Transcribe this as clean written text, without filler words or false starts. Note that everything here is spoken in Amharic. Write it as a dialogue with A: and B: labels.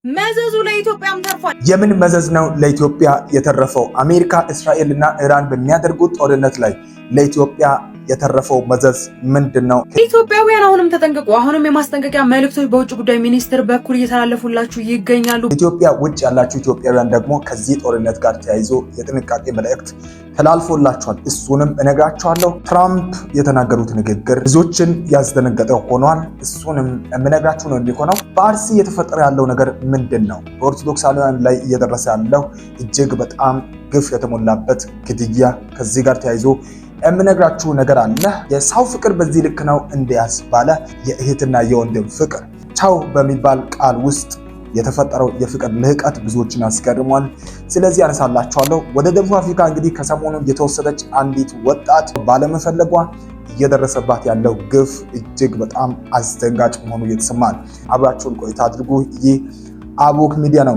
A: መዘዙ ለኢትዮጵያም ተርፏል።
B: የምን መዘዝ ነው ለኢትዮጵያ የተረፈው? አሜሪካ እስራኤልና ኢራን በሚያደርጉት ጦርነት ላይ ለኢትዮጵያ የተረፈው መዘዝ ምንድነው?
A: ኢትዮጵያውያን አሁንም ተጠንቀቁ። አሁንም የማስጠንቀቂያ መልእክቶች በውጭ ጉዳይ ሚኒስቴር በኩል እየተላለፉላችሁ ይገኛሉ።
B: ኢትዮጵያ ውጭ ያላችሁ ኢትዮጵያውያን ደግሞ ከዚህ ጦርነት ጋር ተያይዞ የጥንቃቄ መልእክት ተላልፎላችኋል። እሱንም እነግራችኋለሁ። ትራምፕ የተናገሩት ንግግር ብዙዎችን ያስደነገጠ ሆኗል። እሱንም የምነግራችሁ ነው የሚሆነው። በአርሲ እየተፈጠረ ያለው ነገር ምንድን ነው? በኦርቶዶክሳውያን ላይ እየደረሰ ያለው እጅግ በጣም ግፍ የተሞላበት ግድያ፣ ከዚህ ጋር ተያይዞ የምነግራችሁ ነገር አለ። የሰው ፍቅር በዚህ ልክ ነው እንዲያስ ባለ የእህትና የወንድም ፍቅር ቻው በሚባል ቃል ውስጥ የተፈጠረው የፍቅር ልህቀት ብዙዎችን አስገርሟል። ስለዚህ አነሳላችኋለሁ። ወደ ደቡብ አፍሪካ እንግዲህ ከሰሞኑ የተወሰደች አንዲት ወጣት ባለመፈለጓ እየደረሰባት ያለው ግፍ እጅግ በጣም አስደንጋጭ መሆኑ እየተሰማል። አብራችሁን ቆይታ አድርጉ። ይህ አቦክ ሚዲያ ነው።